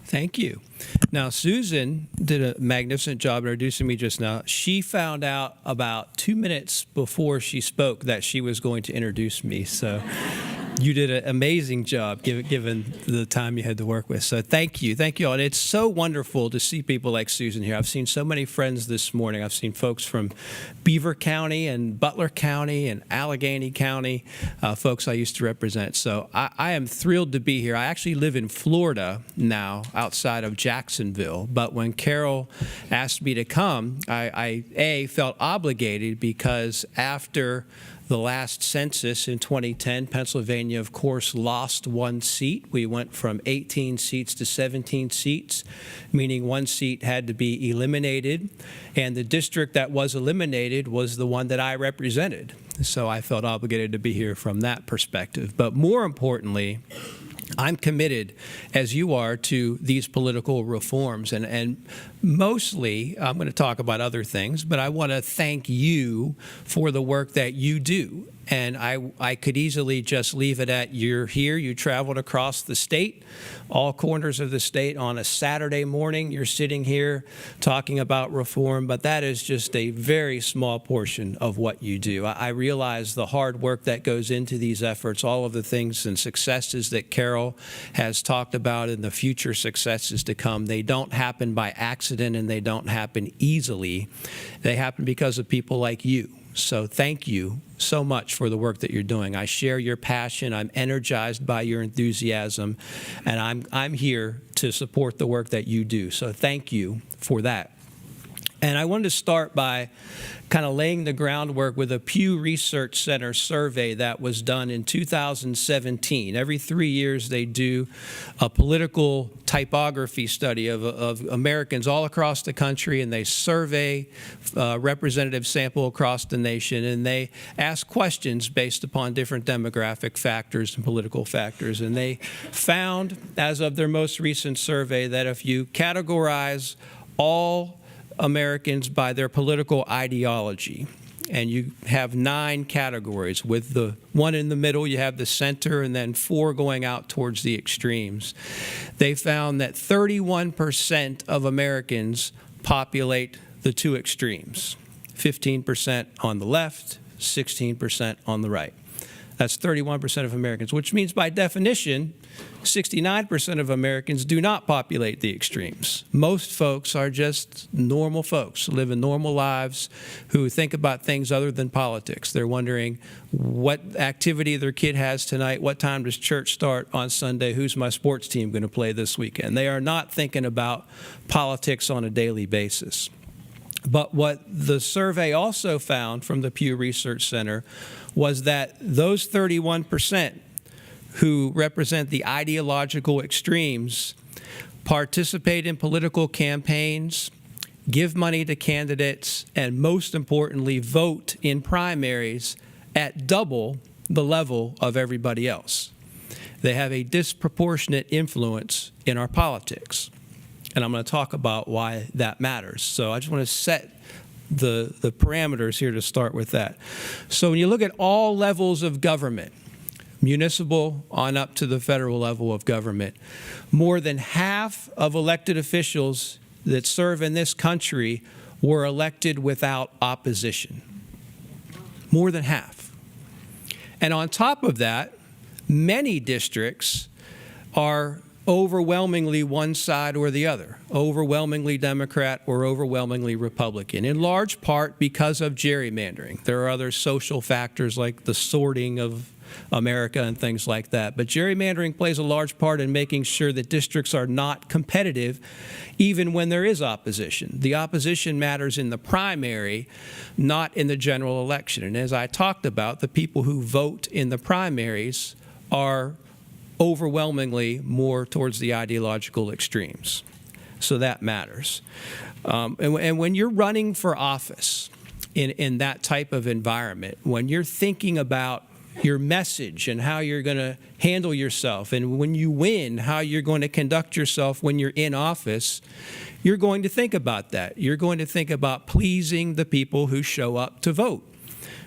Thank you. Now, Susan did a magnificent job introducing me just now. She found out about 2 minutes before she spoke that she was going to introduce me. So you did an amazing job given the time you had to work with. So thank you. Thank you all. And it's so wonderful to see people like Susan here. I've seen so many friends this morning. I've seen folks from Beaver County and Butler County and Allegheny County, folks I used to represent. So I am thrilled to be here. I actually live in Florida now, outside of Jacksonville. But when Carol asked me to come, I felt obligated because after the last census in 2010, Pennsylvania, of course, lost one seat. We went from 18 seats to 17 seats, meaning one seat had to be eliminated. And the district that was eliminated was the one that I represented. So I felt obligated to be here from that perspective. But more importantly, I'm committed, as you are, to these political reforms. And mostly, I'm going to talk about other things, but I want to thank you for the work that you do. And I could easily just leave it at you're here, you traveled across the state, all corners of the state on a Saturday morning. You're sitting here talking about reform, but that is just a very small portion of what you do. I realize the hard work that goes into these efforts, all of the things and successes that Carol has talked about and the future successes to come. They don't happen by accident and they don't happen easily. They happen because of people like you. So thank you so much for the work that you're doing. I share your passion. I'm energized by your enthusiasm, and I'm here to support the work that you do. So thank you for that. And I wanted to start by kind of laying the groundwork with a Pew Research Center survey that was done in 2017. Every 3 years they do a political typography study of Americans all across the country, and they survey a representative sample across the nation, and they ask questions based upon different demographic factors and political factors. And they found, as of their most recent survey, that if you categorize all Americans by their political ideology, and you have 9 categories. With the one in the middle, you have the center, and then 4 going out towards the extremes. They found that 31% of Americans populate the 2 extremes, 15% on the left, 16% on the right. That's 31% of Americans, which means by definition, 69% of Americans do not populate the extremes. Most folks are just normal folks, living normal lives, who think about things other than politics. They're wondering what activity their kid has tonight, what time does church start on Sunday, who's my sports team going to play this weekend. They are not thinking about politics on a daily basis. But what the survey also found from the Pew Research Center was that those 31% who represent the ideological extremes participate in political campaigns, give money to candidates, and most importantly, vote in primaries at double the level of everybody else. They have a disproportionate influence in our politics. And I'm going to talk about why that matters. So I just want to set the parameters here to start with that. So when you look at all levels of government, municipal on up to the federal level of government, more than half of elected officials that serve in this country were elected without opposition. More than half. And on top of that, many districts are overwhelmingly one side or the other, overwhelmingly Democrat or overwhelmingly Republican, in large part because of gerrymandering. There are other social factors like the sorting of America and things like that. But gerrymandering plays a large part in making sure that districts are not competitive even when there is opposition. The opposition matters in the primary, not in the general election. And as I talked about, the people who vote in the primaries are overwhelmingly more towards the ideological extremes. So that matters. And when you're running for office in that type of environment, when you're thinking about your message and how you're going to handle yourself, and when you win, how you're going to conduct yourself when you're in office, you're going to think about that. You're going to think about pleasing the people who show up to vote,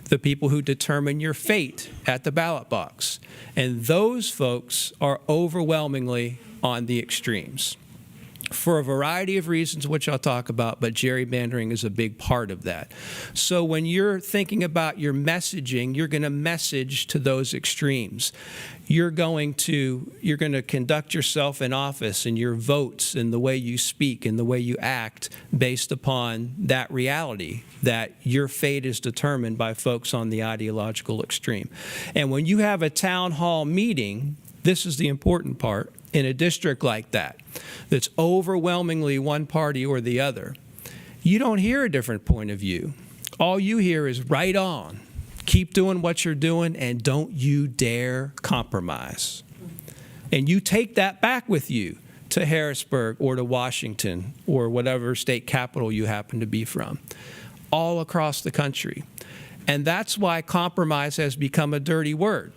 the people who determine your fate at the ballot box. And those folks are overwhelmingly on the extremes. for a variety of reasons, which I'll talk about, but gerrymandering is a big part of that. So when you're thinking about your messaging, you're going to message to those extremes. You're going to conduct yourself in office and your votes and the way you speak and the way you act based upon that reality, that your fate is determined by folks on the ideological extreme. And when you have a town hall meeting, this is the important part, in a district like that, that's overwhelmingly one party or the other, you don't hear a different point of view. All you hear is right on. Keep doing what you're doing and don't you dare compromise. And you take that back with you to Harrisburg or to Washington or whatever state capital you happen to be from, all across the country. And that's why compromise has become a dirty word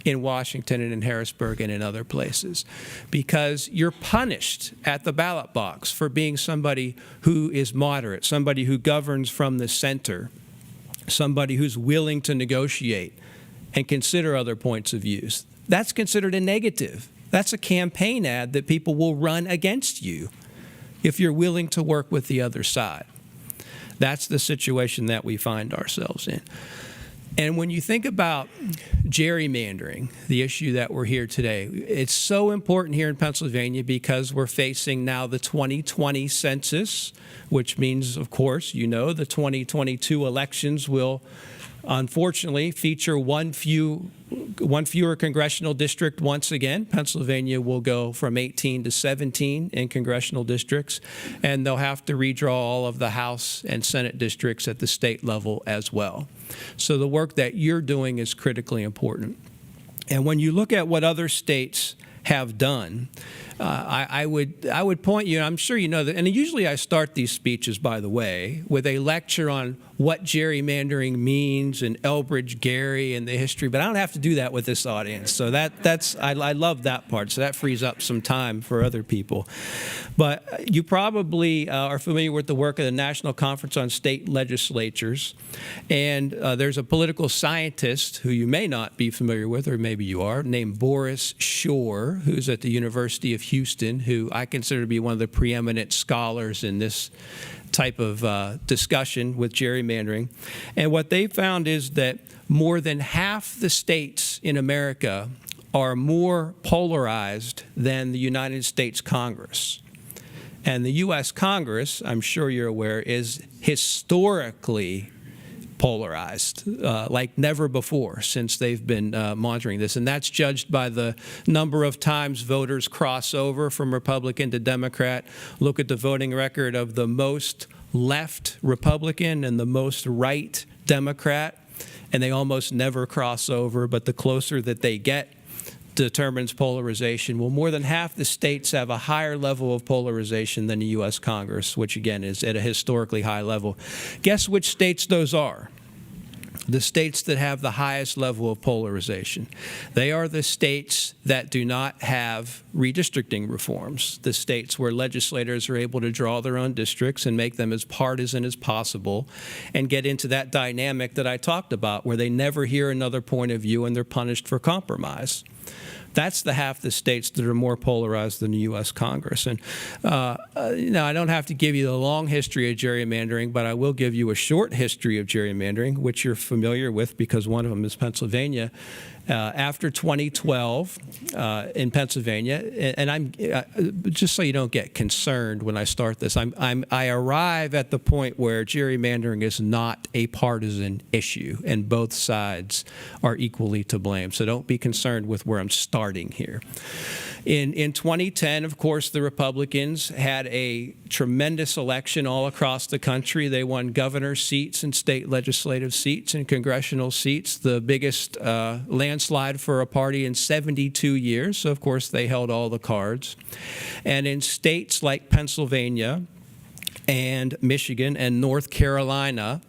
in Washington and in Harrisburg and in other places, because you're punished at the ballot box for being somebody who is moderate, somebody who governs from the center, somebody who's willing to negotiate and consider other points of views. That's considered a negative. That's a campaign ad that people will run against you if you're willing to work with the other side. That's the situation that we find ourselves in. And when you think about gerrymandering, the issue that we're here today, it's so important here in Pennsylvania because we're facing now the 2020 census, which means, of course, the 2022 elections will unfortunately feature one fewer congressional district once again. Pennsylvania will go from 18 to 17 in congressional districts, and they'll have to redraw all of the House and Senate districts at the state level as well. So the work that you're doing is critically important. And when you look at what other states have done, I would point you, and I'm sure you know that, and usually I start these speeches, by the way, with a lecture on what gerrymandering means and Elbridge Gerry and the history, but I don't have to do that with this audience. So I love that part, so that frees up some time for other people. But you probably are familiar with the work of the National Conference on State Legislatures, and there's a political scientist who you may not be familiar with, or maybe you are, named Boris Shore, who's at the University of Houston, who I consider to be one of the preeminent scholars in this type of discussion with gerrymandering. And what they found is that more than half the states in America are more polarized than the United States Congress. And the U.S. Congress, I'm sure you're aware, is historically polarized, like never before since they've been monitoring this. And that's judged by the number of times voters cross over from Republican to Democrat. Look at the voting record of the most left Republican and the most right Democrat, and they almost never cross over, but the closer that they get determines polarization. Well, more than half the states have a higher level of polarization than the U.S. Congress, which again is at a historically high level. Guess which states those are? The states that have the highest level of polarization. They are the states that do not have redistricting reforms, the states where legislators are able to draw their own districts and make them as partisan as possible and get into that dynamic that I talked about where they never hear another point of view and they're punished for compromise. That's the half the states that are more polarized than the U.S. Congress. And I don't have to give you the long history of gerrymandering, but I will give you a short history of gerrymandering, which you're familiar with because one of them is Pennsylvania. After 2012 in Pennsylvania, and I'm just so you don't get concerned when I start this, I arrive at the point where gerrymandering is not a partisan issue, and both sides are equally to blame. So don't be concerned with where I'm starting here. In 2010, of course, the Republicans had a tremendous election all across the country. They won governor seats and state legislative seats and congressional seats, the biggest landslide for a party in 72 years. So, of course, they held all the cards. And in states like Pennsylvania and Michigan and North Carolina,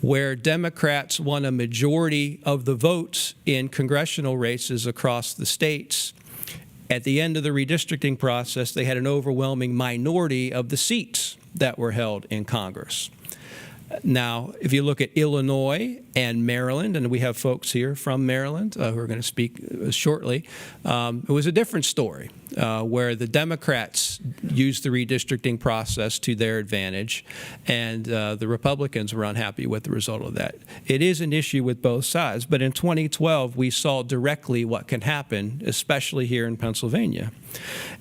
where Democrats won a majority of the votes in congressional races across the states, at the end of the redistricting process, they had an overwhelming minority of the seats that were held in Congress. Now, if you look at Illinois and Maryland, and we have folks here from Maryland who are going to speak shortly, it was a different story where the Democrats used the redistricting process to their advantage, and the Republicans were unhappy with the result of that. It is an issue with both sides, but in 2012, we saw directly what can happen, especially here in Pennsylvania.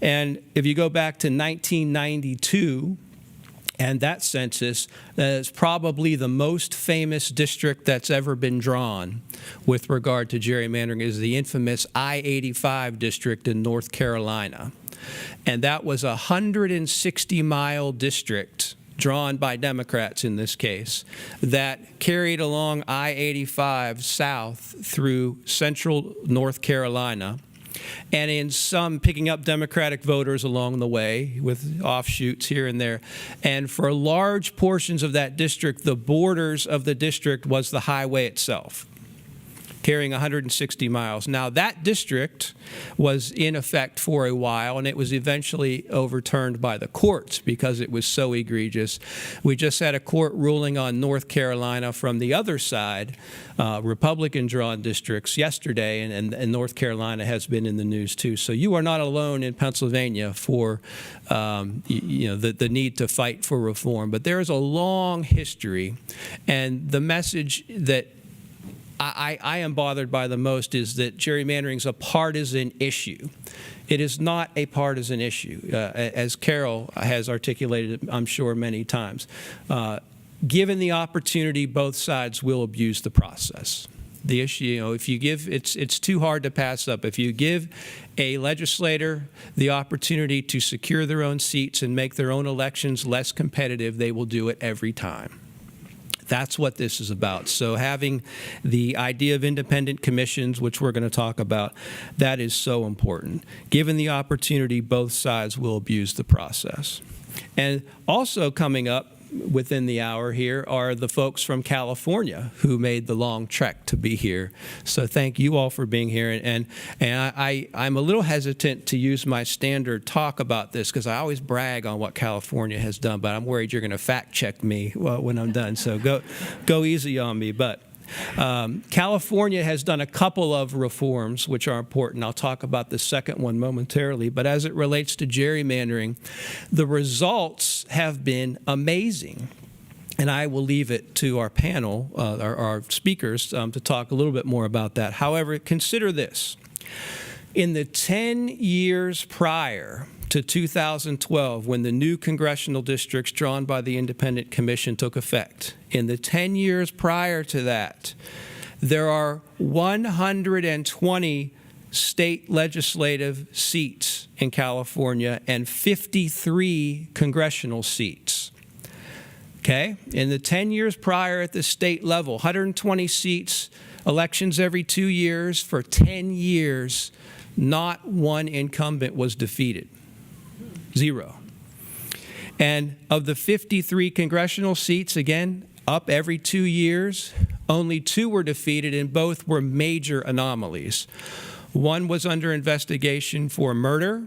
And if you go back to 1992, and that census is probably the most famous district that's ever been drawn with regard to gerrymandering, is the infamous I-85 district in North Carolina. And that was a 160-mile district drawn by Democrats in this case that carried along I-85 south through central North Carolina, and in some picking up Democratic voters along the way with offshoots here and there. And for large portions of that district, the borders of the district was the highway itself, carrying 160 miles. Now, that district was in effect for a while, and it was eventually overturned by the courts because it was so egregious. We just had a court ruling on North Carolina from the other side, Republican-drawn districts yesterday, and North Carolina has been in the news too. So you are not alone in Pennsylvania for the need to fight for reform. But there is a long history, and the message that I am bothered by the most is that gerrymandering is a partisan issue. It is not a partisan issue, as Carol has articulated, I'm sure, many times. Given the opportunity, both sides will abuse the process. The issue, if you give, it's too hard to pass up. If you give a legislator the opportunity to secure their own seats and make their own elections less competitive, they will do it every time. That's what this is about. So having the idea of independent commissions, which we're going to talk about, that is so important. Given the opportunity, both sides will abuse the process. And also coming up within the hour here are the folks from California who made the long trek to be here. So thank you all for being here. And I'm a little hesitant to use my standard talk about this because I always brag on what California has done, but I'm worried you're going to fact check me when I'm done. So go easy on me. But California has done a couple of reforms which are important. I'll talk about the second one momentarily. But as it relates to gerrymandering, the results have been amazing. And I will leave it to our panel, our speakers, to talk a little bit more about that. However, consider this. In the 10 years prior to 2012, when the new congressional districts drawn by the Independent Commission took effect, in the 10 years prior to that, there are 120 state legislative seats in California and 53 congressional seats. Okay? In the 10 years prior at the state level, 120 seats, elections every 2 years for 10 years, not one incumbent was defeated. Zero. And of the 53 congressional seats, again, up every 2 years, only 2 were defeated, and both were major anomalies. One was under investigation for murder.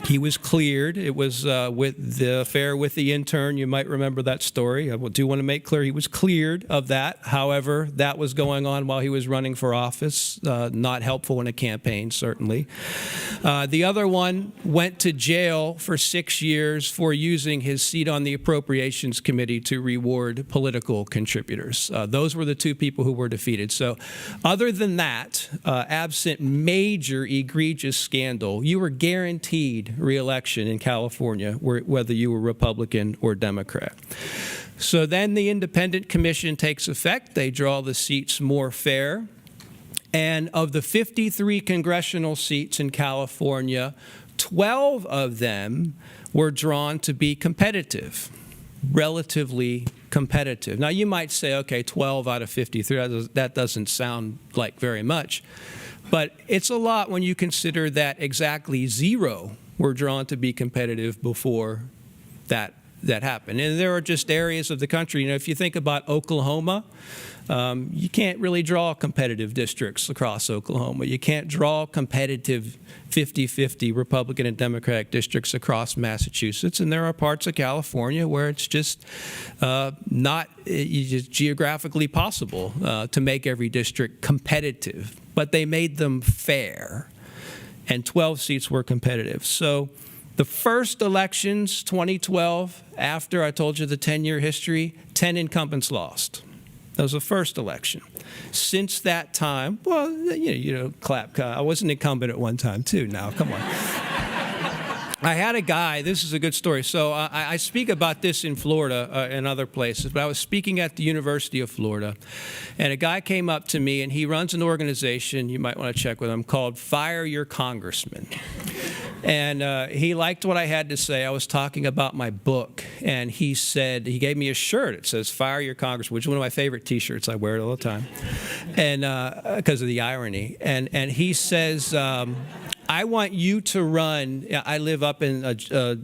He was cleared. It was with the affair with the intern. You might remember that story. I do want to make clear he was cleared of that. However, that was going on while he was running for office. Not helpful in a campaign, certainly. The other one went to jail for 6 years for using his seat on the Appropriations Committee to reward political contributors. Those were the 2 people who were defeated. So other than that, absent major egregious scandal, you were guaranteed re-election in California, whether you were Republican or Democrat. So then the Independent Commission takes effect. They draw the seats more fair. And of the 53 congressional seats in California, 12 of them were drawn to be competitive, relatively competitive. Now, you might say, okay, 12 out of 53, that doesn't sound like very much. But it's a lot when you consider that exactly 0 were drawn to be competitive before that happened. And there are just areas of the country, if you think about Oklahoma, You can't really draw competitive districts across Oklahoma. You can't draw competitive 50-50 Republican and Democratic districts across Massachusetts. And there are parts of California where it's just not geographically possible to make every district competitive. But they made them fair, and 12 seats were competitive. So the first elections, 2012, after I told you the 10-year history, 10 incumbents lost. That was the first election. Since that time, well, clap. I was an incumbent at one time, too. Now, come on. I had a guy, this is a good story. So I speak about this in Florida and other places, but I was speaking at the University of Florida, and a guy came up to me, and he runs an organization, you might want to check with him, called Fire Your Congressman. And he liked what I had to say. I was talking about my book, and he gave me a shirt. It says, Fire Your Congressman, which is one of my favorite T-shirts. I wear it all the time, and because of the irony. And he says, I want you to run. I live up in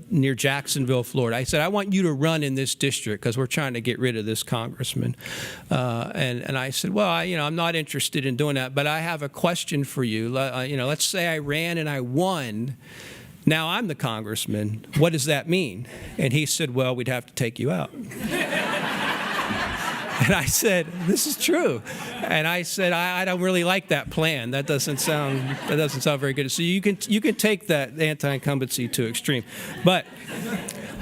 near Jacksonville, Florida. I said, I want you to run in this district because we're trying to get rid of this congressman. And I said, well, I'm not interested in doing that, but I have a question for you. Let's say I ran and I won. Now I'm the congressman. What does that mean? And he said, well, we'd have to take you out. And I said, this is true. And I said, I don't really like that plan. That doesn't sound very good. So you can take that anti-incumbency to extreme. But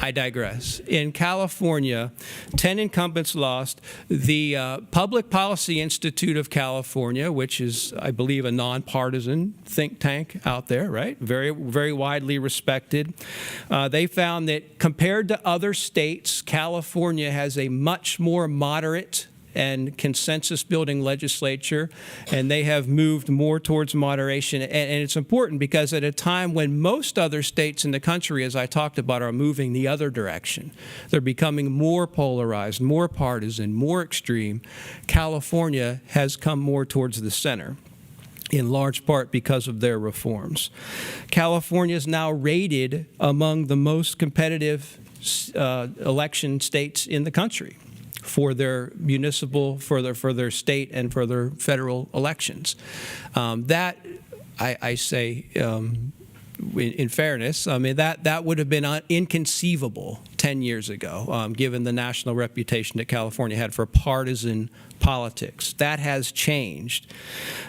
I digress. In California, 10 incumbents lost. The Public Policy Institute of California, which is, I believe, a nonpartisan think tank out there, right? Very, very widely respected. They found that compared to other states, California has a much more moderate and consensus-building legislature, and they have moved more towards moderation. And it's important because at a time when most other states in the country, as I talked about, are moving the other direction, they're becoming more polarized, more partisan, more extreme, California has come more towards the center, in large part because of their reforms. California is now rated among the most competitive election states in the country for their municipal, for their state, and for their federal elections. That, I say, in fairness, I mean, that would have been inconceivable 10 years ago, given the national reputation that California had for partisan politics. That has changed.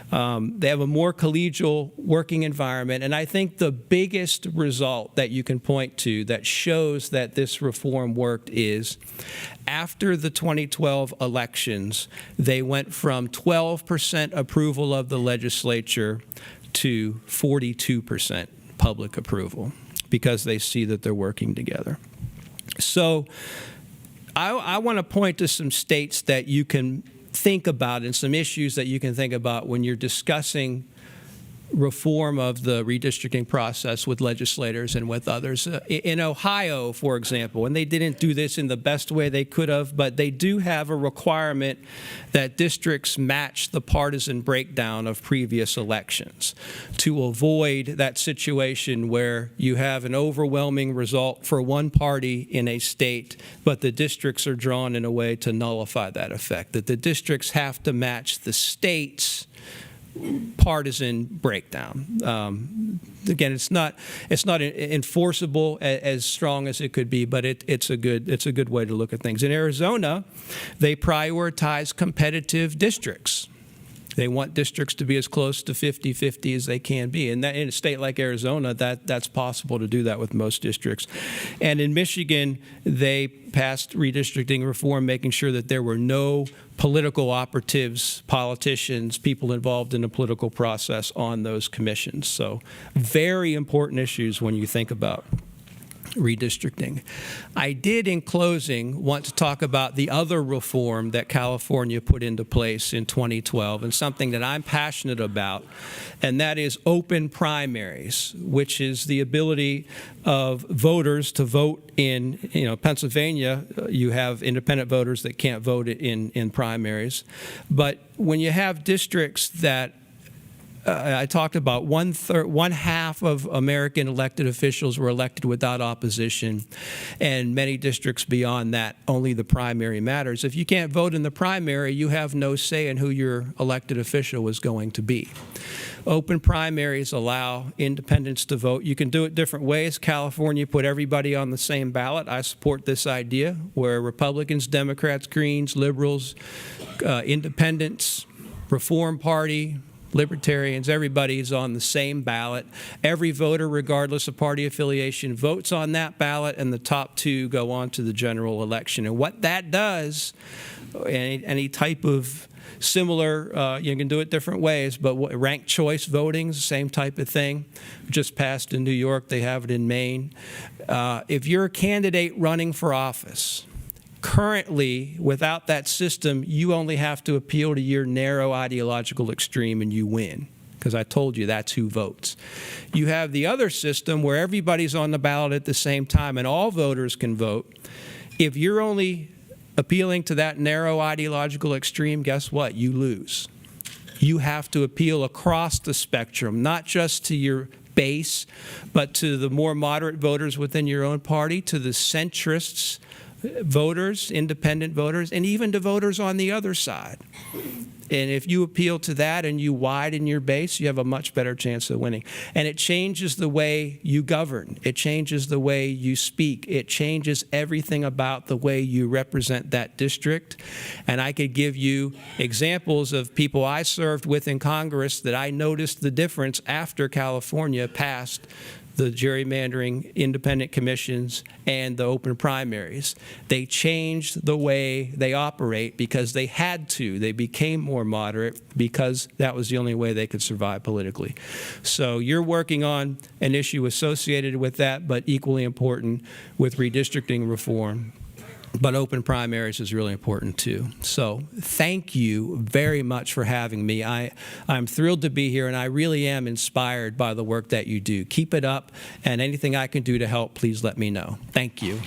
They have a more collegial working environment, and I think the biggest result that you can point to that shows that this reform worked is after the 2012 elections, they went from 12% approval of the legislature to 42% public approval because they see that they're working together. So I want to point to some states that you can think about and some issues that you can think about when you're discussing reform of the redistricting process with legislators and with others. In Ohio, for example, and they didn't do this in the best way they could have, but they do have a requirement that districts match the partisan breakdown of previous elections to avoid that situation where you have an overwhelming result for one party in a state, but the districts are drawn in a way to nullify that effect, that the districts have to match the state's partisan breakdown. Again, it's not enforceable as strong as it could be, but it's a good way to look at things. In Arizona, they prioritize competitive districts. They want districts to be as close to 50-50 as they can be. And that, in a state like Arizona, that's possible to do that with most districts. And in Michigan, they passed redistricting reform, making sure that there were no political operatives, politicians, people involved in the political process on those commissions. So very important issues when you think about redistricting. I did, in closing, want to talk about the other reform that California put into place in 2012, and something that I'm passionate about, and that is open primaries, which is the ability of voters to vote in, Pennsylvania, you have independent voters that can't vote in primaries. But when you have districts that I talked about one half of American elected officials were elected without opposition, and many districts beyond that, only the primary matters. If you can't vote in the primary, you have no say in who your elected official is going to be. Open primaries allow independents to vote. You can do it different ways. California put everybody on the same ballot. I support this idea where Republicans, Democrats, Greens, liberals, independents, Reform Party, Libertarians, everybody's on the same ballot. Every voter, regardless of party affiliation, votes on that ballot, and the top two go on to the general election. And what that does, any type of similar, you can do it different ways, but ranked choice voting is the same type of thing. Just passed in New York, they have it in Maine. If you're a candidate running for office, currently, without that system, you only have to appeal to your narrow ideological extreme and you win, because I told you that's who votes. You have the other system where everybody's on the ballot at the same time and all voters can vote. If you're only appealing to that narrow ideological extreme, guess what? You lose. You have to appeal across the spectrum, not just to your base, but to the more moderate voters within your own party, to the centrists, voters, independent voters, and even to voters on the other side. And if you appeal to that and you widen your base, you have a much better chance of winning. And it changes the way you govern. It changes the way you speak. It changes everything about the way you represent that district. And I could give you examples of people I served with in Congress that I noticed the difference after California passed the gerrymandering independent commissions and the open primaries. They changed the way they operate because they had to. They became more moderate because that was the only way they could survive politically. So you're working on an issue associated with that, but equally important with redistricting reform. But open primaries is really important too. So thank you very much for having me. I'm thrilled to be here, and I really am inspired by the work that you do. Keep it up, and anything I can do to help, please let me know. Thank you.